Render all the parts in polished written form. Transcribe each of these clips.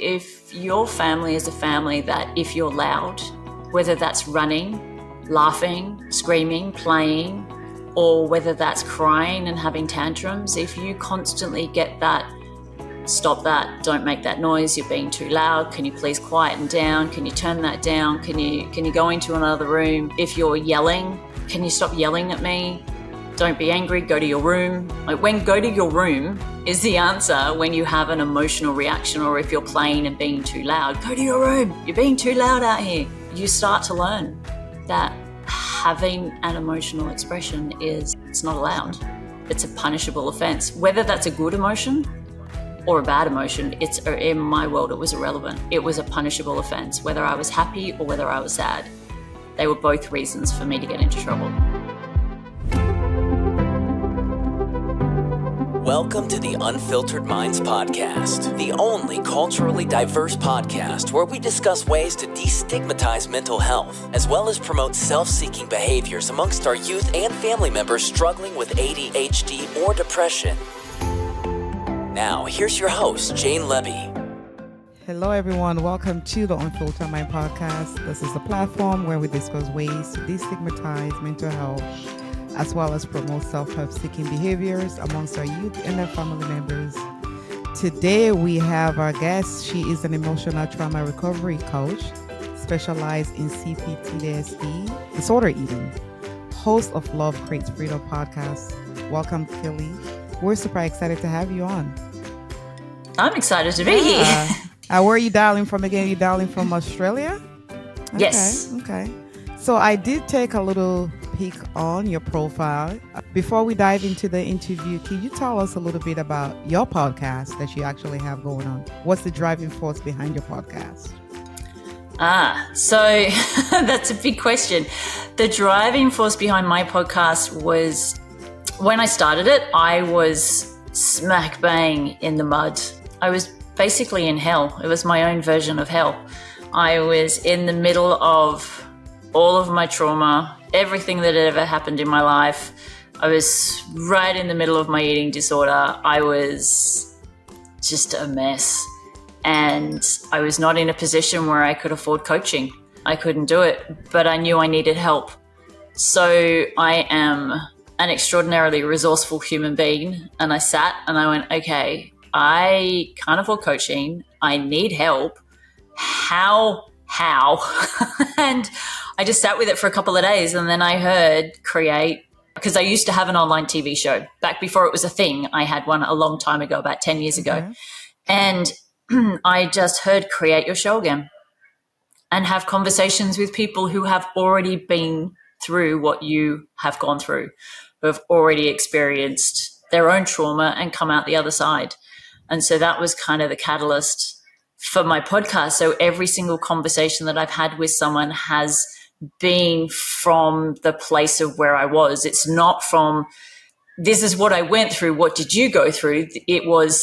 if your family is a family that if you're loud, whether that's running, laughing, screaming, playing, or whether that's crying and having tantrums, if you constantly get that, stop that, don't make that noise, you're being too loud, can you please quieten down, can you turn that down, can you go into another room? If you're yelling, can you stop yelling at me? Don't be angry, go to your room. Like, when go to your room is the answer when you have an emotional reaction, or if you're playing and being too loud, go to your room, you're being too loud out here. You start to learn that having an emotional expression it's not allowed. It's a punishable offense. Whether that's a good emotion or a bad emotion, in my world, it was irrelevant. It was a punishable offense, whether I was happy or whether I was sad. They were both reasons for me to get into trouble. Welcome to the Unfiltered Minds Podcast, the only culturally diverse podcast where we discuss ways to destigmatize mental health, as well as promote self-seeking behaviors amongst our youth and family members struggling with ADHD or depression. Now, here's your host, Jane Levy. Hello, everyone. Welcome to the Unfiltered Mind Podcast. This is a platform where we discuss ways to destigmatize mental health, as well as promote self-help seeking behaviors amongst our youth and their family members. Today, we have our guest. She is an emotional trauma recovery coach, specialized in CPTSD, disorder eating, host of Love Creates Freedom podcast. Welcome, Kaylee. We're super excited to have you on. I'm excited to be here. Where are you dialing from again? You dialing from Australia? Okay, Yes. Okay. So I did take a little peek on your profile. Before we dive into the interview, can you tell us a little bit about your podcast that you actually have going on? What's the driving force behind your podcast? So that's a big question. The driving force behind my podcast was, when I started it, I was smack bang in the mud. I was basically in hell. It was my own version of hell. I was in the middle of all of my trauma, everything that had ever happened in my life. I was right in the middle of my eating disorder. I was just a mess. And I was not in a position where I could afford coaching. I couldn't do it, but I knew I needed help. So I am an extraordinarily resourceful human being. And I sat and I went, okay, I can't afford coaching. I need help. How? And I just sat with it for a couple of days, and then I heard create, because I used to have an online TV show back before it was a thing. I had one a long time ago, about 10 years ago. And I just heard create your show again and have conversations with people who have already been through what you have gone through, who have already experienced their own trauma and come out the other side. And so that was kind of the catalyst for my podcast. So every single conversation that I've had with someone has been from the place of where I was. It's not from, this is what I went through, what did you go through? It was,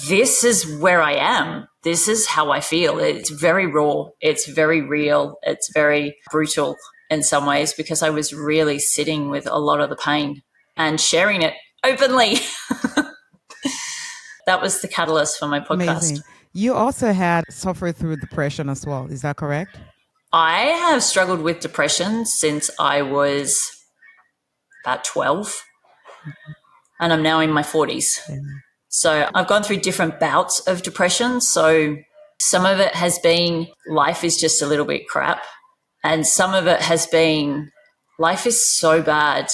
this is where I am. This is how I feel. It's very raw. It's very real. It's very brutal in some ways, because I was really sitting with a lot of the pain and sharing it openly. That was the catalyst for my podcast. Amazing. You also had suffered through depression as well. Is that correct? I have struggled with depression since I was about 12, and I'm now in my 40s. So I've gone through different bouts of depression. So some of it has been life is just a little bit crap, and some of it has been life is so bad,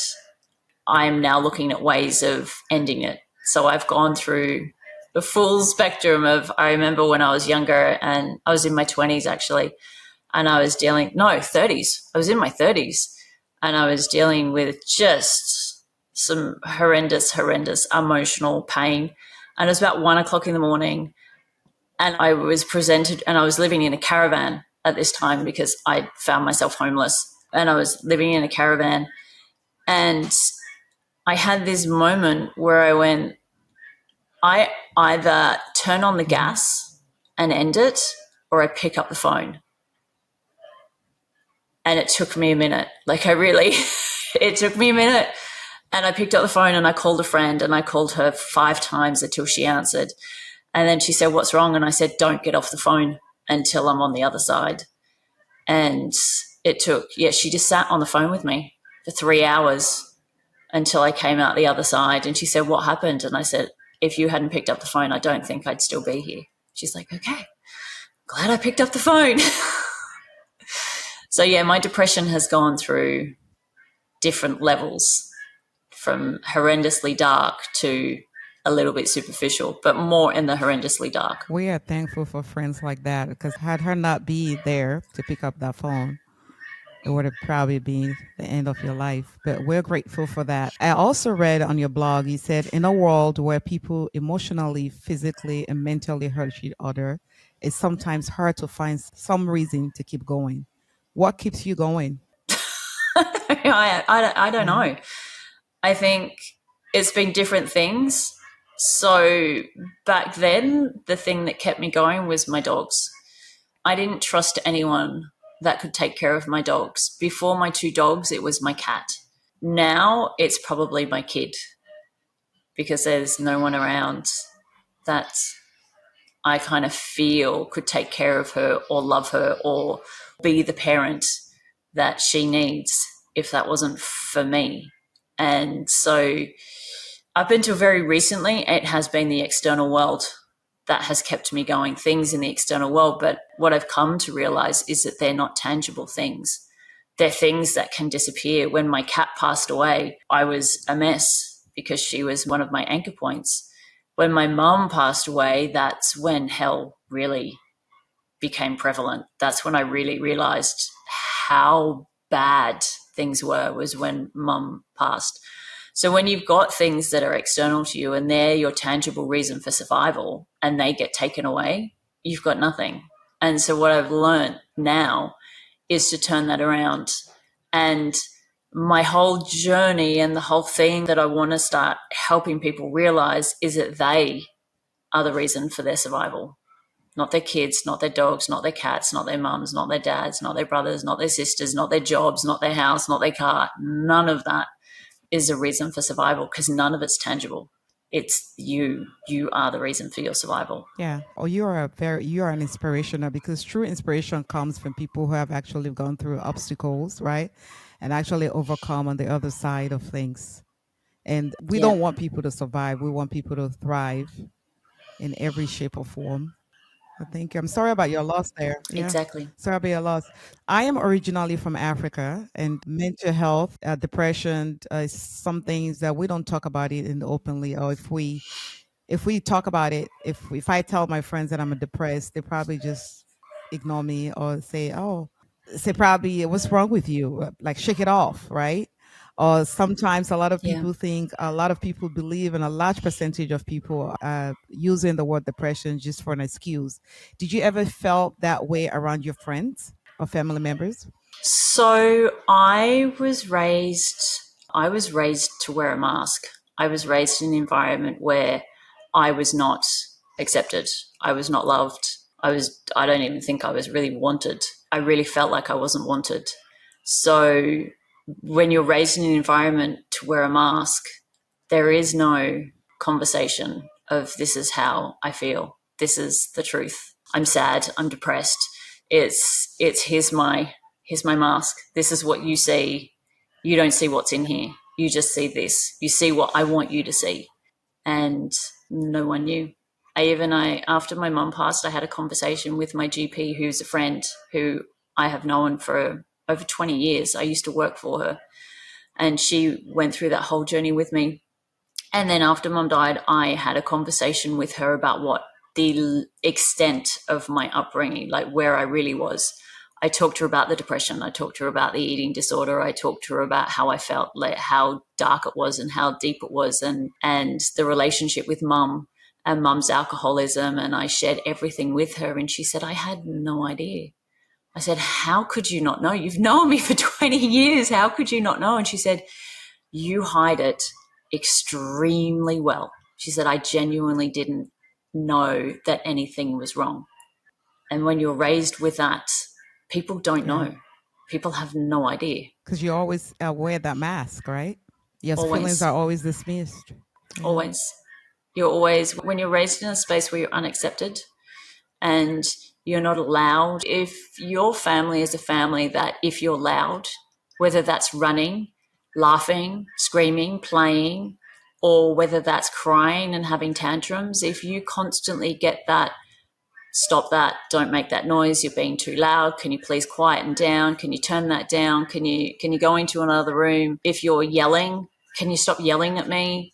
I'm now looking at ways of ending it. So I've gone through the full spectrum of, I remember when I was younger, and I was in my 20s actually, and I was 30s. I was in my 30s, and I was dealing with just some horrendous emotional pain. And it was about 1:00 in the morning, and I was presented, and I was living in a caravan at this time because I found myself homeless, and I was living in a caravan. And I had this moment where I went, I either turn on the gas and end it, or I pick up the phone. And it took me a minute. It took me a minute. And I picked up the phone and I called a friend, and I called her 5 times until she answered. And then she said, what's wrong? And I said, don't get off the phone until I'm on the other side. And it took, she just sat on the phone with me for 3 hours until I came out the other side. And she said, what happened? And I said, if you hadn't picked up the phone, I don't think I'd still be here. She's like, okay, glad I picked up the phone. So yeah, my depression has gone through different levels, from horrendously dark to a little bit superficial, but more in the horrendously dark. We are thankful for friends like that, because had her not be there to pick up that phone, it would have probably been the end of your life. But we're grateful for that. I also read on your blog, you said, in a world where people emotionally, physically, and mentally hurt each other, it's sometimes hard to find some reason to keep going. What keeps you going? I don't know. I think it's been different things. So back then, the thing that kept me going was my dogs. I didn't trust anyone that could take care of my dogs. Before my 2 dogs, it was my cat. Now it's probably my kid, because there's no one around that I kind of feel could take care of her or love her or be the parent that she needs if that wasn't for me. And so up until very recently, it has been the external world that has kept me going, things in the external world. But what I've come to realize is that they're not tangible things. They're things that can disappear. When my cat passed away, I was a mess because she was one of my anchor points. When my mum passed away, that's when hell really became prevalent. That's when I really realized how bad things were, was when mum passed. So when you've got things that are external to you and they're your tangible reason for survival and they get taken away, you've got nothing. And so what I've learned now is to turn that around. And my whole journey and the whole thing that I want to start helping people realize is that they are the reason for their survival. Not their kids, not their dogs, not their cats, not their mums, not their dads, not their brothers, not their sisters, not their jobs, not their house, not their car. None of that is a reason for survival, because none of it's tangible. It's you. You are the reason for your survival. Yeah. Oh, you are an inspirational, because true inspiration comes from people who have actually gone through obstacles, right? And actually overcome on the other side of things. And we don't want people to survive. We want people to thrive in every shape or form. Thank you. I'm sorry about your loss there. Yeah. Exactly. Sorry about your loss. I am originally from Africa, and mental health, depression, is some things that we don't talk about it in openly. Or if we talk about it, if I tell my friends that I'm depressed, they probably just ignore me or say probably, what's wrong with you? Like, shake it off, right? Or sometimes a lot of people believe, and a large percentage of people are using the word depression just for an excuse. Did you ever felt that way around your friends or family members? So I was raised to wear a mask. I was raised in an environment where I was not accepted. I was not loved. I don't even think I was really wanted. I really felt like I wasn't wanted. So when you're raised in an environment to wear a mask, there is no conversation of, this is how I feel. This is the truth. I'm sad. I'm depressed. It's here's my mask. This is what you see. You don't see what's in here. You just see this. You see what I want you to see. And no one knew. After my mum passed, I had a conversation with my GP, who's a friend who I have known for over 20 years. I used to work for her, and she went through that whole journey with me. And then after mum died, I had a conversation with her about what the extent of my upbringing, like where I really was. I talked to her about the depression. I talked to her about the eating disorder. I talked to her about how I felt, like how dark it was and how deep it was, and the relationship with mum and mum's alcoholism. And I shared everything with her. And she said, I had no idea. I said, how could you not know? You've known me for 20 years. How could you not know? And she said, you hide it extremely well. She said, I genuinely didn't know that anything was wrong. And when you're raised with that, people don't know. People have no idea. Because you always wear that mask, right? Yes, Always. feelings are always dismissed. Always. when you're raised in a space where you're unaccepted and you're not allowed, if your family is a family that if you're loud, whether that's running, laughing, screaming, playing, or whether that's crying and having tantrums, if you constantly get that, stop that, don't make that noise, you're being too loud, can you please quieten down, can you turn that down, can you go into another room, if you're yelling, can you stop yelling at me,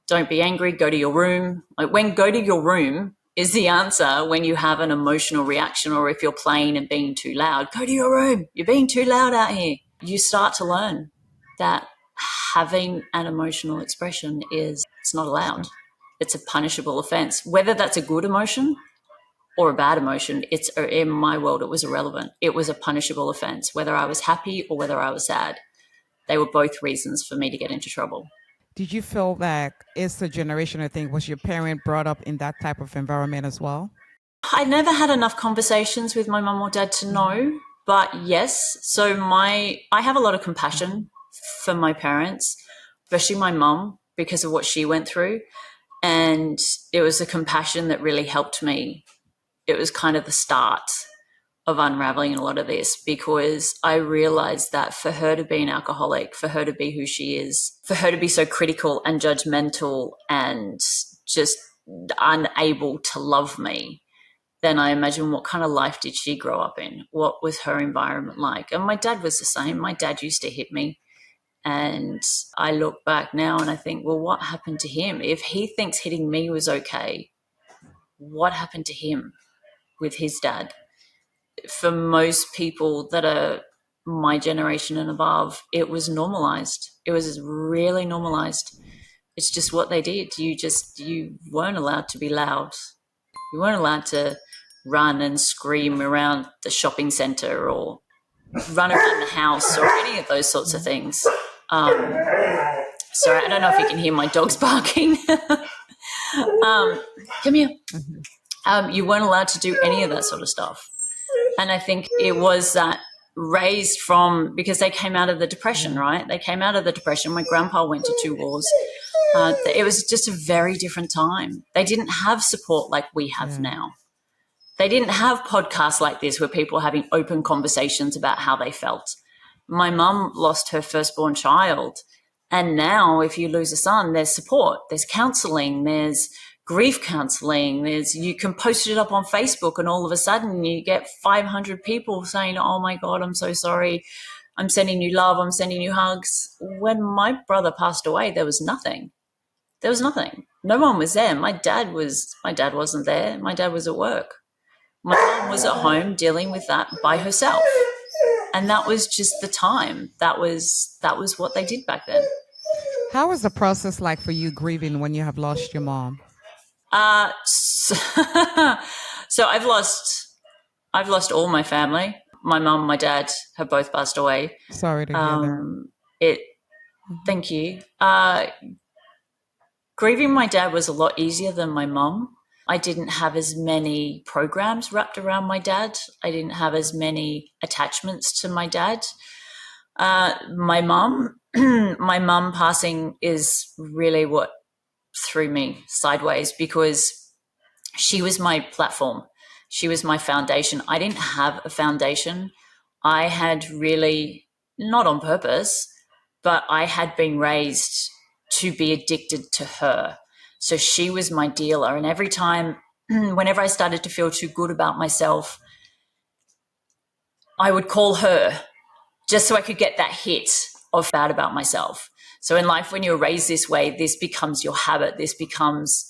don't be angry, go to your room. Like, when go to your room is the answer when you have an emotional reaction, or if you're playing and being too loud, go to your room, you're being too loud out here. You start to learn that having an emotional expression it's not allowed. It's a punishable offense. Whether that's a good emotion or a bad emotion, in my world, it was irrelevant. It was a punishable offense. Whether I was happy or whether I was sad, they were both reasons for me to get into trouble. Did you feel that it's a generational thing? Was your parent brought up in that type of environment as well? I never had enough conversations with my mum or dad to know, but yes. So I have a lot of compassion for my parents, especially my mum, because of what she went through. And it was a compassion that really helped me. It was kind of the start of unraveling a lot of this, because I realized that for her to be an alcoholic, for her to be who she is, for her to be so critical and judgmental and just unable to love me, then I imagine what kind of life did she grow up in? What was her environment like? And my dad was the same. My dad used to hit me. And I look back now and I think, well, what happened to him? If he thinks hitting me was okay, what happened to him with his dad? For most people that are my generation and above, it was normalized. It was really normalized. It's just what they did. You weren't allowed to be loud. You weren't allowed to run and scream around the shopping centre or run around the house or any of those sorts of things. Sorry, I don't know if you can hear my dogs barking. Come here. You weren't allowed to do any of that sort of stuff. And I think it was that raised from, because they came out of the Depression, right? They came out of the Depression. My grandpa went to 2 wars. It was just a very different time. They didn't have support like we have now. They didn't have podcasts like this where people are having open conversations about how they felt. My mum lost her firstborn child. And now if you lose a son, there's support, there's counselling, there's grief counselling, you can post it up on Facebook and all of a sudden you get 500 people saying, oh my God, I'm so sorry. I'm sending you love. I'm sending you hugs. When my brother passed away, there was nothing. There was nothing. No one was there. My dad wasn't there. My dad was at work. My mom was at home dealing with that by herself. And that was just the time. That was what they did back then. How was the process like for you grieving when you have lost your mom? So I've lost all my family. My mum, my dad have both passed away. Sorry to hear that. Thank you. Grieving my dad was a lot easier than my mum. I didn't have as many programs wrapped around my dad. I didn't have as many attachments to my dad. My mum passing is really what threw me sideways, because she was my platform. She was my foundation. I didn't have a foundation. I had really, not on purpose, but I had been raised to be addicted to her. So she was my dealer. And every time, whenever I started to feel too good about myself, I would call her just so I could get that hit of bad about myself. So in life, when you're raised this way, this becomes your habit. This becomes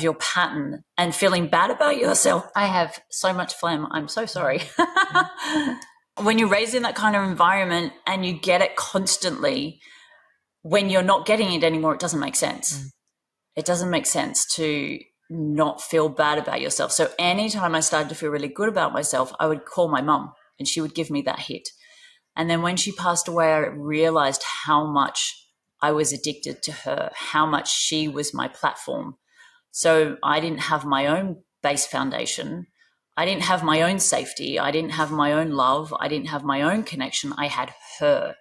your pattern, and feeling bad about yourself. I have so much phlegm. I'm so sorry. When you're raised in that kind of environment and you get it constantly, when you're not getting it anymore, it doesn't make sense. It doesn't make sense to not feel bad about yourself. So anytime I started to feel really good about myself, I would call my mum and she would give me that hit. And then when she passed away, I realized how much I was addicted to her, how much she was my platform. So I didn't have my own base foundation. I didn't have my own safety. I didn't have my own love. I didn't have my own connection. I had her.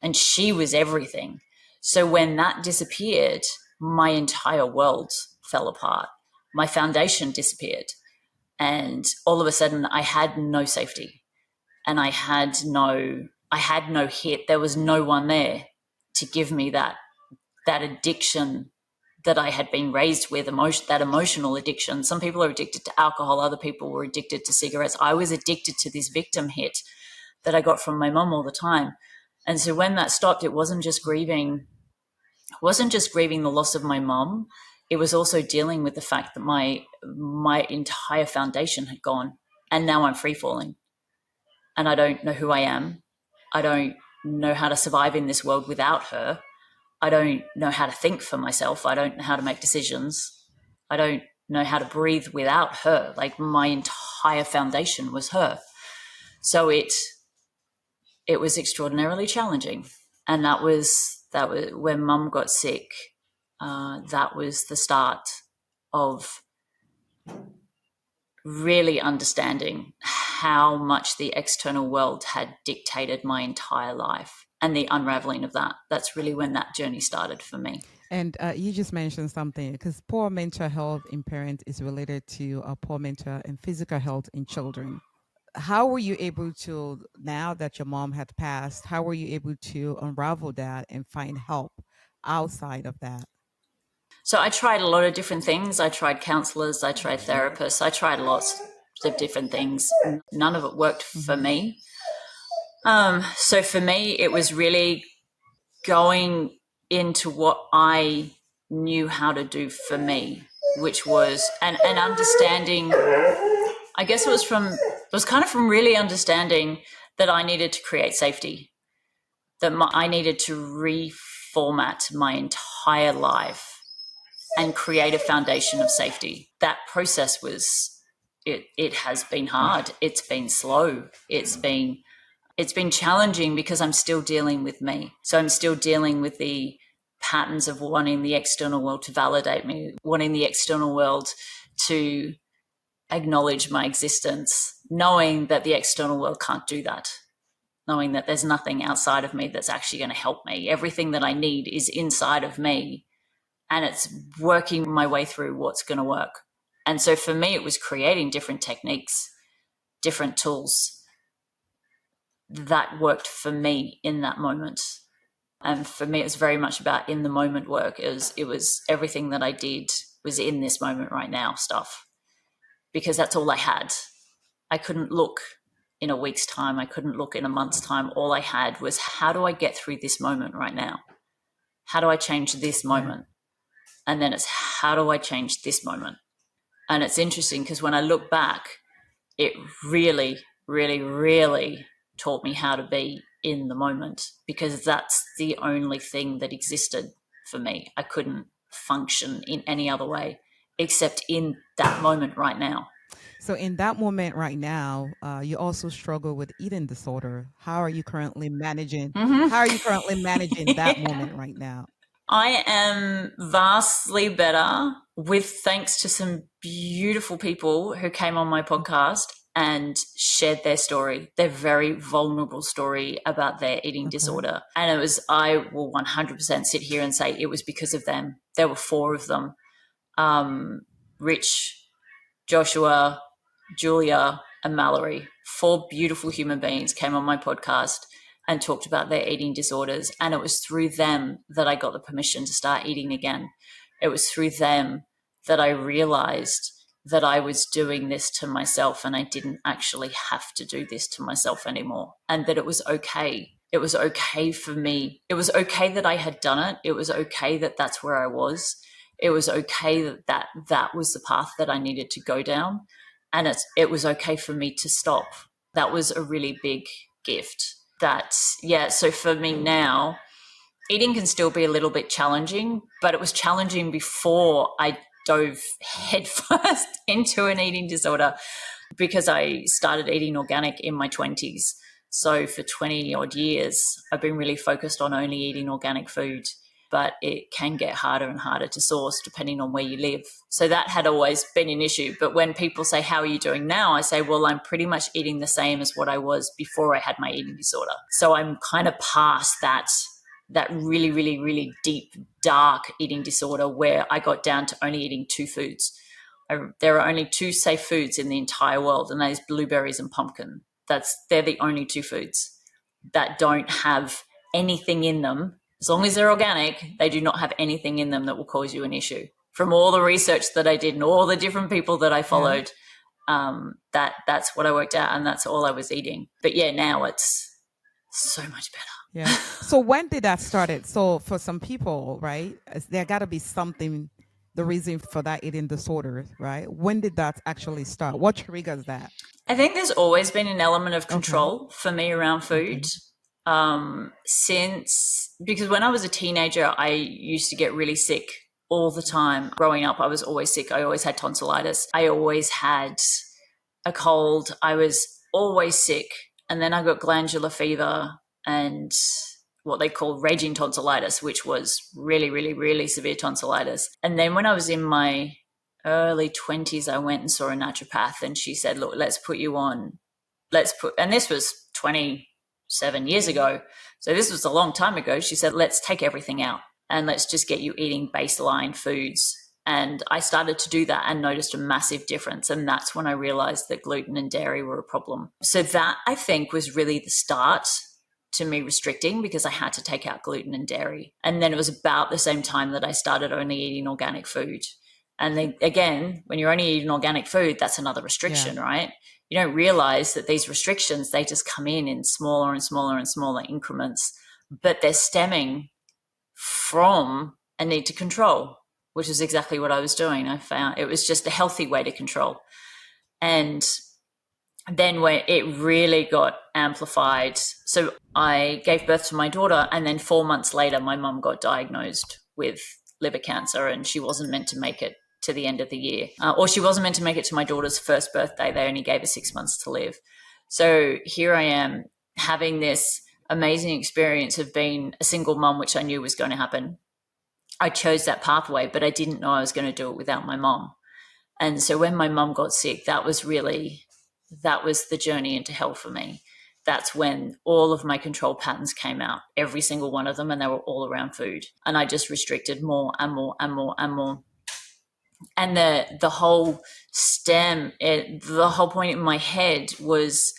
And she was everything. So when that disappeared, my entire world fell apart. My foundation disappeared. And all of a sudden I had no safety, and I had no hit. There was no one there to give me that addiction that I had been raised with, that emotional addiction. Some people are addicted to alcohol. Other people were addicted to cigarettes. I was addicted to this victim hit that I got from my mom all the time. And so when that stopped, it wasn't just grieving the loss of my mom. It was also dealing with the fact that my entire foundation had gone, and now I'm free falling, and I don't know who I am. I don't know how to survive in this world without her. I don't know how to think for myself. I don't know how to make decisions. I don't know how to breathe without her. Like, my entire foundation was her. So it was extraordinarily challenging. And that was when Mum got sick. That was the start of really understanding how much the external world had dictated my entire life, and the unraveling of that. That's really when that journey started for me. And you just mentioned something, because poor mental health in parents is related to poor mental and physical health in children. How were you able to, now that your mom had passed, how were you able to unravel that and find help outside of that? So I tried a lot of different things. I tried counselors, I tried therapists, I tried lots of different things. None of it worked for me. So for me, it was really going into what I knew how to do for me, which was and understanding. I guess it was kind of from really understanding that I needed to create safety, that I needed to reformat my entire life and create a foundation of safety. That process it has been hard. It's been slow. It's been challenging because I'm still dealing with me. So I'm still dealing with the patterns of wanting the external world to validate me, wanting the external world to acknowledge my existence, knowing that the external world can't do that, knowing that there's nothing outside of me that's actually going to help me. Everything that I need is inside of me, and it's working my way through what's going to work. And so for me, it was creating different techniques, different tools that worked for me in that moment. And for me, it was very much about in the moment work. It was everything that I did was in this moment right now stuff, because that's all I had. I couldn't look in a week's time. I couldn't look in a month's time. All I had was, how do I get through this moment right now? How do I change this moment? And then it's, how do I change this moment? And it's interesting because when I look back, it really, really, really taught me how to be in the moment, because that's the only thing that existed for me. I couldn't function in any other way except in that moment right now. So in that moment right now, you also struggle with eating disorder. How are you currently managing? How are you currently managing that moment right now? I am vastly better, with thanks to some beautiful people who came on my podcast and shared their story, their very vulnerable story about their eating disorder. And I will 100% sit here and say it was because of them. There were 4 of them. Rich, Joshua, Julia, and Mallory, 4 beautiful human beings came on my podcast and talked about their eating disorders. And it was through them that I got the permission to start eating again. It was through them that I realized that I was doing this to myself, and I didn't actually have to do this to myself anymore, and that it was okay. It was okay for me. It was okay that I had done it. It was okay that that's where I was. It was okay that was the path that I needed to go down. And it was okay for me to stop. That was a really big gift. So for me now, eating can still be a little bit challenging, but it was challenging before I dove headfirst into an eating disorder, because I started eating organic in my 20s. So for 20 odd years, I've been really focused on only eating organic food, but it can get harder and harder to source depending on where you live. So that had always been an issue. But when people say, how are you doing now? I say, well, I'm pretty much eating the same as what I was before I had my eating disorder. So I'm kind of past that that really, really, really deep, dark eating disorder where I got down to only eating two foods. There are only two safe foods in the entire world, and that is blueberries and pumpkin. They're the only two foods that don't have anything in them. As long as they're organic, they do not have anything in them that will cause you an issue. From all the research that I did and all the different people that I followed, that's what I worked out, and that's all I was eating. But yeah, now it's so much better. Yeah. So when did that start? So for some people, right, there got to be something, the reason for that eating disorder, right? When did that actually start? What triggers that? I think there's always been an element of control for me around food. Because when I was a teenager, I used to get really sick all the time. Growing up, I was always sick. I always had tonsillitis. I always had a cold. I was always sick. And then I got glandular fever and what they call raging tonsillitis, which was really, really, really severe tonsillitis. And then when I was in my early 20s, I went and saw a naturopath, and she said, look, and this was 27 years ago. So this was a long time ago. She said, let's take everything out and let's just get you eating baseline foods. And I started to do that and noticed a massive difference. And that's when I realized that gluten and dairy were a problem. So that, I think, was really the start to me restricting, because I had to take out gluten and dairy. And then it was about the same time that I started only eating organic food. And then again, when you're only eating organic food, that's another restriction, right? You don't realize that these restrictions, they just come in smaller and smaller and smaller increments, but they're stemming from a need to control, which is exactly what I was doing. I found it was just a healthy way to control. And then when it really got amplified, so I gave birth to my daughter, and then 4 months later, my mum got diagnosed with liver cancer, and she wasn't meant to make it to the end of the year, or she wasn't meant to make it to my daughter's first birthday. They only gave her 6 months to live. So here I am having this amazing experience of being a single mum, which I knew was going to happen. I chose that pathway, but I didn't know I was going to do it without my mom. And so when my mom got sick, that was the journey into hell for me. That's when all of my control patterns came out, every single one of them, and they were all around food. And I just restricted more and more and more and more. And the whole the whole point in my head was,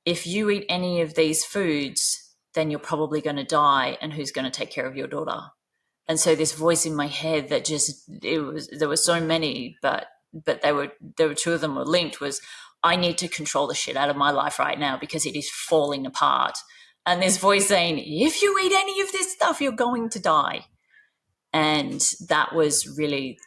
if you eat any of these foods, then you're probably going to die, and who's going to take care of your daughter? And so this voice in my head that there were so many, but there were two of them were linked, was I need to control the shit out of my life right now because it is falling apart. And this voice saying, if you eat any of this stuff, you're going to die. And that was really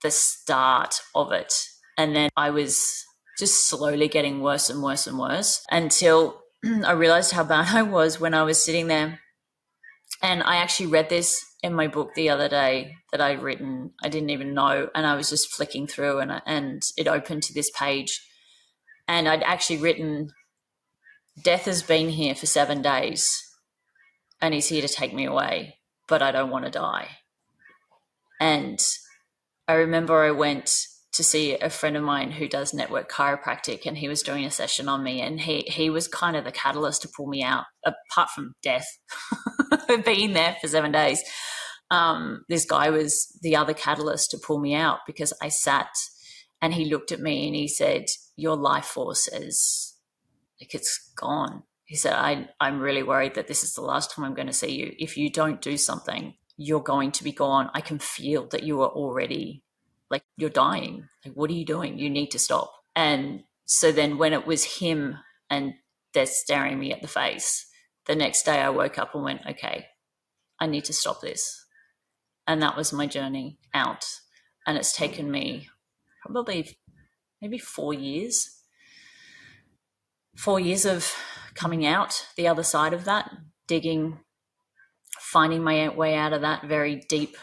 the start of it. And then I was just slowly getting worse and worse and worse until I realized how bad I was when I was sitting there. And I actually read this in my book the other day that I'd written. I didn't even know. And I was just flicking through, and it opened to this page. And I'd actually written, death has been here for 7 days and he's here to take me away, but I don't want to die. And I remember I went to see a friend of mine who does network chiropractic, and he was doing a session on me, and he was kind of the catalyst to pull me out, apart from death, being there for 7 days. This guy was the other catalyst to pull me out, because I sat and he looked at me and he said, your life force is like, it's gone. He said, I'm really worried that this is the last time I'm going to see you. If you don't do something, you're going to be gone. I can feel that you are already, like, you're dying. Like, what are you doing? You need to stop. And so then when it was him and they're staring me at the face, the next day I woke up and went, okay, I need to stop this. And that was my journey out. And it's taken me probably maybe 4 years. 4 years of coming out the other side of that, digging, finding my way out of that very deep,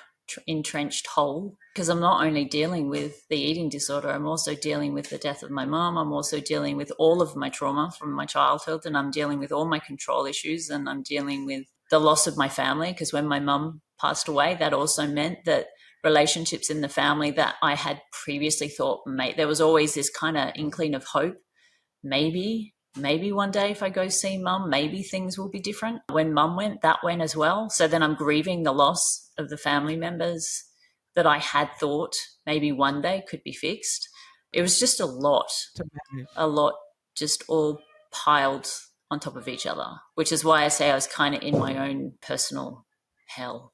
entrenched hole. Because I'm not only dealing with the eating disorder, I'm also dealing with the death of my mom. I'm also dealing with all of my trauma from my childhood, and I'm dealing with all my control issues, and I'm dealing with the loss of my family, because when my mum passed away, that also meant that relationships in the family that I had previously thought, there was always this kind of inkling of hope. Maybe maybe one day if I go see mum, maybe things will be different. When mum went, that went as well. So then I'm grieving the loss of the family members that I had thought maybe one day could be fixed. It was just To manage. a lot just all piled on top of each other, which is why I say I was kind of in my own personal hell.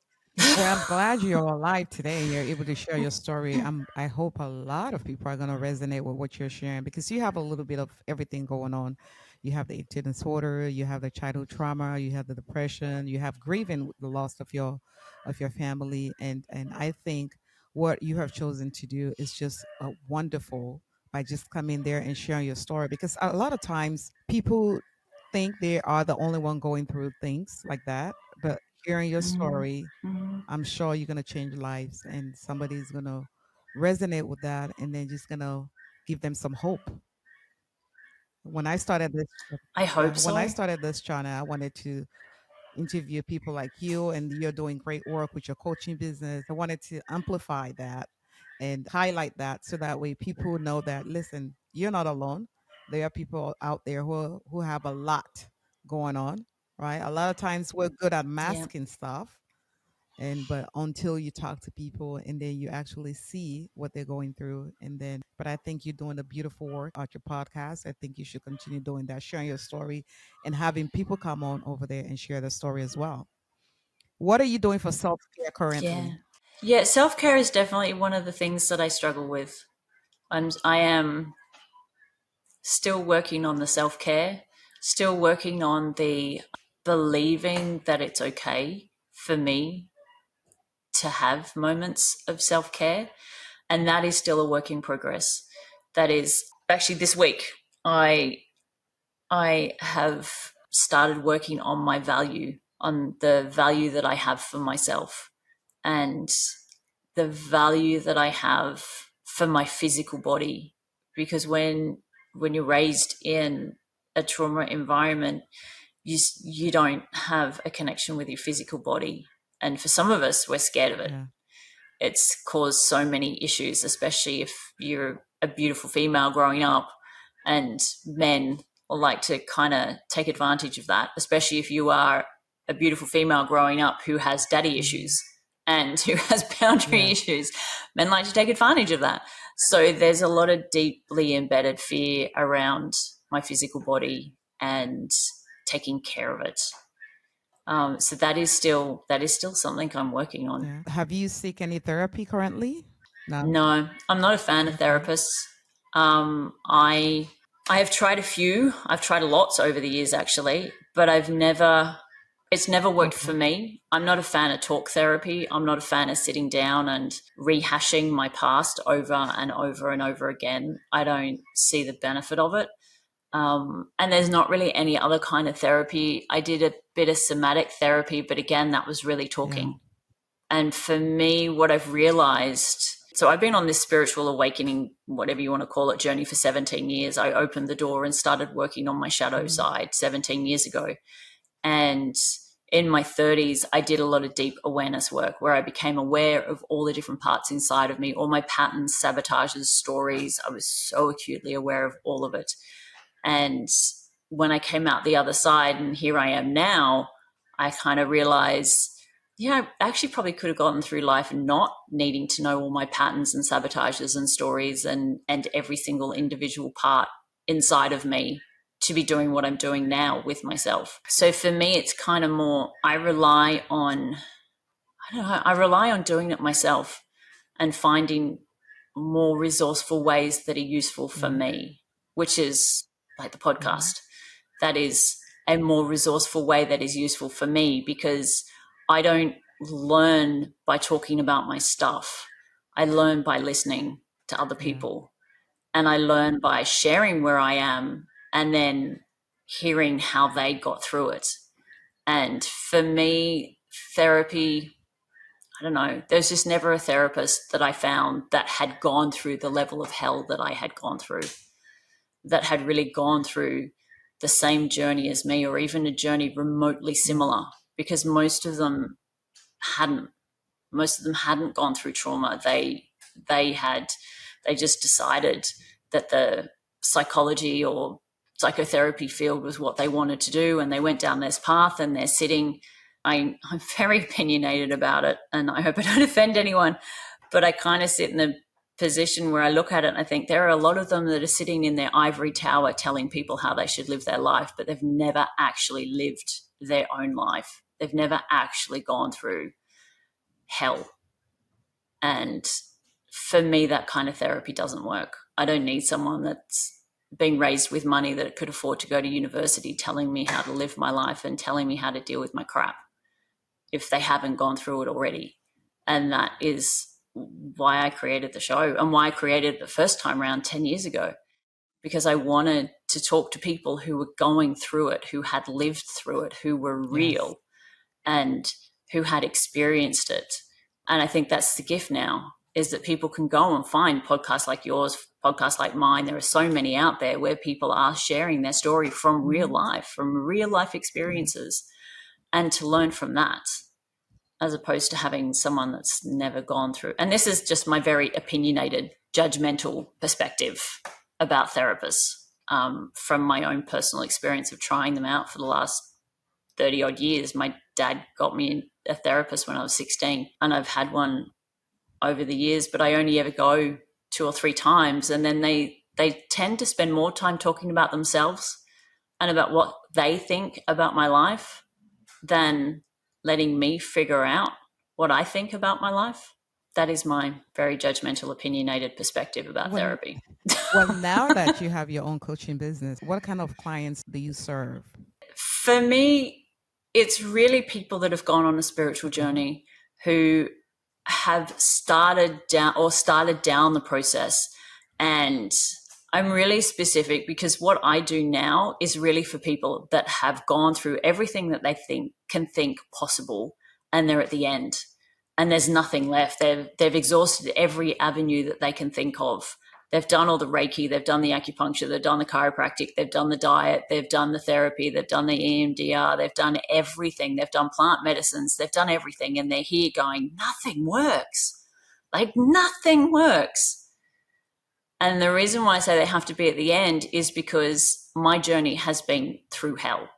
Well, I'm glad you're alive today and you're able to share your story. I hope a lot of people are going to resonate with what you're sharing because you have a little bit of everything going on. You have the eating disorder, you have the childhood trauma, you have the depression, you have grieving with the loss of your family, and I think what you have chosen to do is just wonderful by just coming there and sharing your story because a lot of times people think they are the only one going through things like that, but hearing your story, Mm-hmm. I'm sure you're gonna change lives and somebody's gonna resonate with that and then just gonna give them some hope. When I started this I yeah, hope when I so. started this channel, I wanted to interview people like you and you're doing great work with your coaching business. I wanted to amplify that and highlight that so that way people know that listen, you're not alone. There are people out there who have a lot going on, right? A lot of times we're good at Yeah. masking stuff and but until you talk to people and then you actually see what they're going through and then but I think you're doing a beautiful work at your podcast. I think you should continue doing that, sharing your story and having people come on over there and share their story as well. What are you doing for self-care Yeah. currently? Yeah. Self care is definitely one of the things that I struggle with. I am still working on the self care, still working on the believing that it's okay for me to have moments of self care. And that is still a work in progress. That is actually this week, I I have started working on my value, on the value that I have for myself and the value that I have for my physical body. Because when you're raised in a trauma environment, you don't have a connection with your physical body, and for some of us, we're scared of it. Yeah, It's caused so many issues, especially if you're a beautiful female growing up, and men like to kind of take advantage of that, especially if you are a beautiful female growing up who has daddy hmm, issues and who has boundary yeah, issues. Men like to take advantage of that. So there's a lot of deeply embedded fear around my physical body and taking care of it. So that is still something I'm working on. yeah. Have you seek any therapy currently? No. No, I'm not a fan of Okay. therapists. I have tried a few. I've tried lots over the years actually, but it's never worked for Okay. me. I'm not a fan of talk therapy. I'm not a fan of sitting down and rehashing my past over and over and over again. I don't see the benefit of it. And there's not really any other kind of therapy. I did a bit of somatic therapy, but again, that was really Yeah. talking. And for me, what I've realized, so I've been on this spiritual awakening, whatever you want to call it, journey for 17 years. I opened the door and started working on my shadow Hmm. side 17 years ago. And in my 30s, I did a lot of deep awareness work where I became aware of all the different parts inside of me, all my patterns, sabotages, stories. I was so acutely aware of all of it. And when I came out the other side and here I am now, I kind of realized, yeah, I actually probably could have gotten through life not needing to know all my patterns and sabotages and stories and every single individual part inside of me to be doing what I'm doing now with myself. So for me, it's kind of more, I don't know, I rely on doing it myself and finding more resourceful ways that are useful for Yeah. me, which is like the Hmm. podcast. That is a more resourceful way that is useful for me because I don't learn by talking about my stuff. I learn by listening to other Yeah. people and I learn by sharing where I am and then hearing how they got through it. And for me, therapy, I don't know, there's just never a therapist that I found that had gone through the level of hell that I had gone through, that had really gone through the same journey as me or even a journey remotely Yeah. similar, because hadn't most of them hadn't gone through trauma. They just decided that the psychology or psychotherapy field was what they wanted to do, and they went down this path, and they're sitting. I'm very opinionated about it, and I hope I don't offend anyone, but I kind of sit in the position where I look at it and I think there are a lot of them that are sitting in their ivory tower telling people how they should live their life, but they've never actually lived their own life. They've never actually gone through hell. And for me, that kind of therapy doesn't work. I don't need someone that's being raised with money that could afford to go to university telling me how to live my life and telling me how to deal with my crap if they haven't gone through it already. And that is why I created the show and why I created it the first time around 10 years ago, because I wanted to talk to people who were going through it, who had lived through it, who were real and who had experienced it. And I think that's the gift now, is that people can go and find podcasts like yours, podcasts like mine. There are so many out there where people are sharing their story from real life experiences, and to learn from that, as opposed to having someone that's never gone through. And this is just my very opinionated, judgmental perspective about therapists, from my own personal experience of trying them out for the last 30 odd years. My dad got me a therapist when I was 16, and I've had one over the years, but I only ever go 2 or 3 times. And then they tend to spend more time talking about themselves and about what they think about my life than letting me figure out what I think about my life. That is my very judgmental, opinionated perspective about therapy. Well, now that you have your own coaching business, what kind of clients do you serve? For me, it's really people that have gone on a spiritual journey, who have started down the process. And I'm really specific, because what I do now is really for people that have gone through everything that they can think possible, and they're at the end and there's nothing left. They've exhausted every avenue that they can think of. They've done all the Reiki, they've done the acupuncture, they've done the chiropractic, they've done the diet, they've done the therapy, they've done the EMDR, they've done everything, they've done plant medicines, they've done everything, and they're here going, nothing works. Like, nothing works. And the reason why I say they have to be at the end is because my journey has been through hell,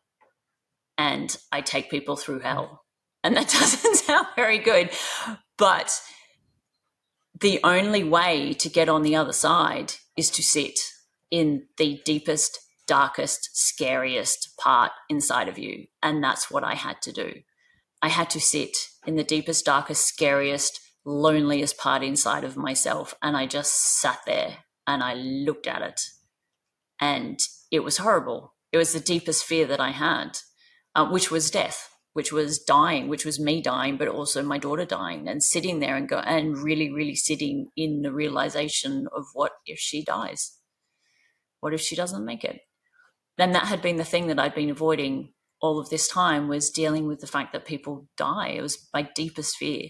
and I take people through hell. And that doesn't sound very good, but the only way to get on the other side is to sit in the deepest, darkest, scariest part inside of you. And that's what I had to do. I had to sit in the deepest, darkest, scariest, loneliest part inside of myself. And I just sat there and I looked at it. And it was horrible. It was the deepest fear that I had, which was death, which was dying, which was me dying, but also my daughter dying, and sitting there and really, really sitting in the realization of, what if she dies? What if she doesn't make it? Then that had been the thing that I'd been avoiding all of this time, was dealing with the fact that people die. It was my deepest fear.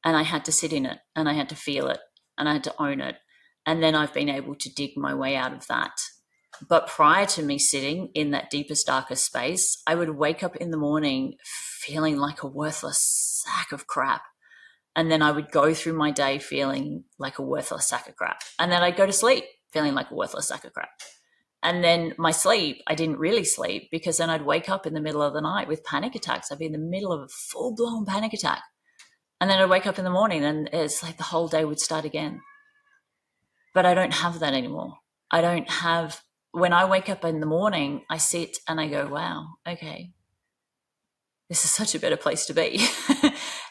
And I had to sit in it, and I had to feel it, and I had to own it. And then I've been able to dig my way out of that. But prior to me sitting in that deepest, darkest space, I would wake up in the morning feeling like a worthless sack of crap. And then I would go through my day feeling like a worthless sack of crap. And then I'd go to sleep feeling like a worthless sack of crap. And then my sleep, I didn't really sleep, because then I'd wake up in the middle of the night with panic attacks. I'd be in the middle of a full-blown panic attack. And then I'd wake up in the morning and it's like the whole day would start again. But I don't have that anymore. When I wake up in the morning, I sit and I go, wow, okay, this is such a better place to be.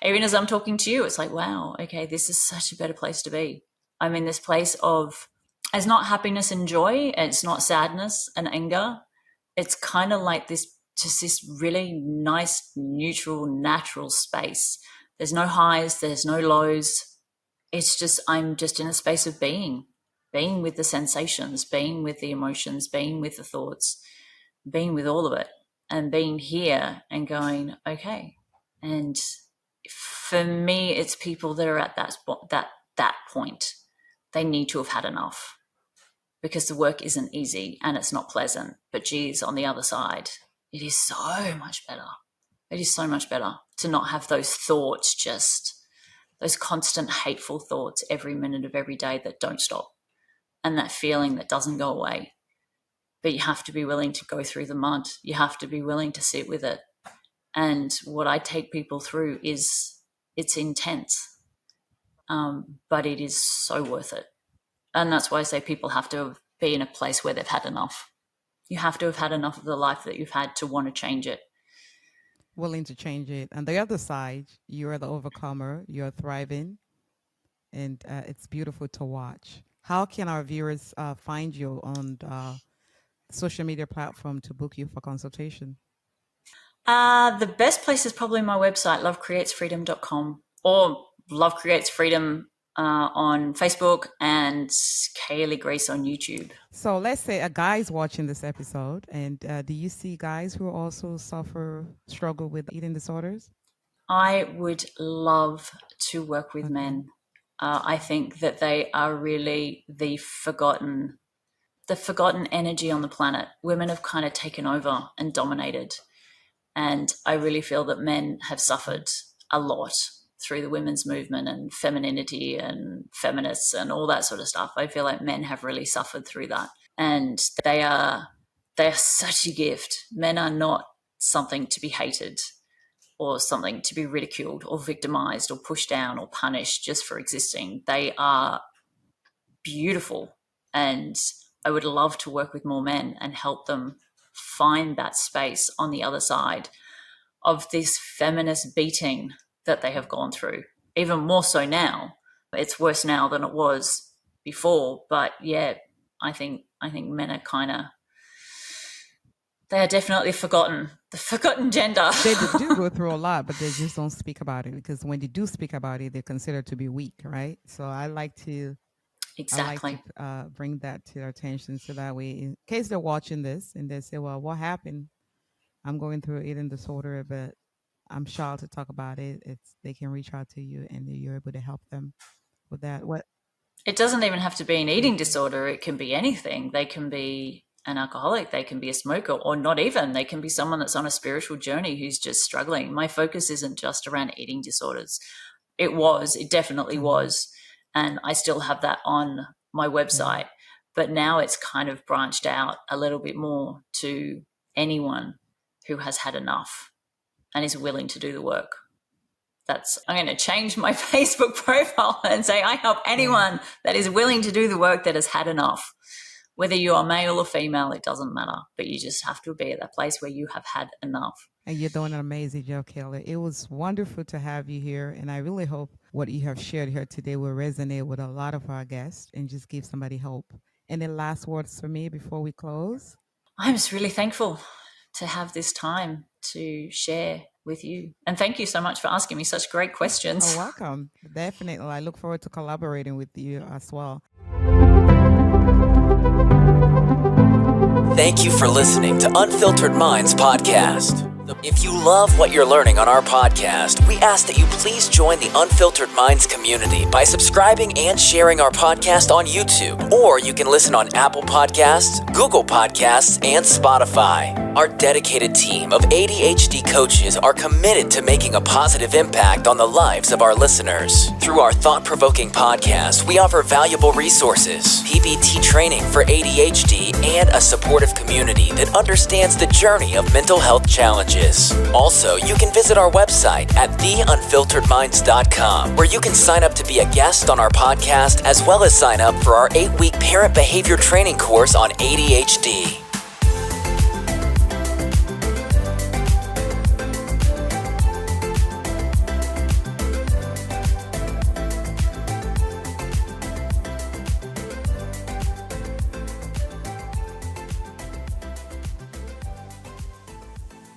Even as I'm talking to you, it's like, wow, okay, this is such a better place to be. I'm in this place of, it's not happiness and joy, it's not sadness and anger. It's kind of like this, just this really nice, neutral, natural space. There's no highs, there's no lows. It's just, I'm just in a space of being with the sensations, being with the emotions, being with the thoughts, being with all of it, and being here and going, okay. And for me, it's people that are at that point. They need to have had enough, because the work isn't easy and it's not pleasant. But geez, on the other side, it is so much better. It is so much better to not have those thoughts, just those constant hateful thoughts every minute of every day that don't stop. And that feeling that doesn't go away. but you have to be willing to go through the mud. You have to be willing to sit with it. And what I take people through it's intense, but it is so worth it. And that's why I say people have to be in a place where they've had enough. You have to have had enough of the life that you've had to want to change it. Willing to change it. On the other side, you're the overcomer, you're thriving, and it's beautiful to watch. How can our viewers find you on social media platform to book you for consultation? The best place is probably my website, lovecreatesfreedom.com, or Love Creates Freedom on Facebook, and Kaylee Grace on YouTube. So let's say a guy's watching this episode, and do you see guys who also struggle with eating disorders? I would love to work with men. I think that they are really the forgotten energy on the planet. Women have kind of taken over and dominated. And I really feel that men have suffered a lot through the women's movement and femininity and feminists and all that sort of stuff. I feel like men have really suffered through that. And they are such a gift. Men are not something to be hated or something to be ridiculed or victimized or pushed down or punished just for existing. They are beautiful. And I would love to work with more men and help them find that space on the other side of this feminist beating that they have gone through. Even more so now. It's worse now than it was before. But yeah, I think men are they are definitely forgotten. The forgotten gender. They do go through a lot, but they just don't speak about it, because when they do speak about it, they're considered to be weak, right? So I like to bring that to their attention, so that way, in case they're watching this and they say, well, what happened? I'm going through eating disorder, but I'm shy to talk about it. They can reach out to you and you're able to help them with that. It doesn't even have to be an eating disorder. It can be anything. They can be an alcoholic. They can be a smoker, or not even. They can be someone that's on a spiritual journey who's just struggling. My focus isn't just around eating disorders. It definitely was. And I still have that on my website. But now it's kind of branched out a little bit more to anyone who has had enough and is willing to do the work. I'm going to change my Facebook profile and say I help anyone that is willing to do the work, that has had enough. Whether you are male or female, it doesn't matter. But you just have to be at that place where you have had enough. And you're doing an amazing job, Kaylee. It was wonderful to have you here. And I really hope what you have shared here today will resonate with a lot of our guests and just give somebody hope. Any last words for me before we close? I'm just really thankful to have this time to share with you. And thank you so much for asking me such great questions. Oh, welcome. Definitely. I look forward to collaborating with you as well. Thank you for listening to Unfiltered Minds Podcast. If you love what you're learning on our podcast, we ask that you please join the Unfiltered Minds community by subscribing and sharing our podcast on YouTube, or you can listen on Apple Podcasts, Google Podcasts, and Spotify. Our dedicated team of ADHD coaches are committed to making a positive impact on the lives of our listeners. Through our thought-provoking podcast, we offer valuable resources, PBT training for ADHD, and a supportive community that understands the journey of mental health challenges. Also, you can visit our website at theunfilteredminds.com, where you can sign up to be a guest on our podcast, as well as sign up for our 8-week parent behavior training course on ADHD.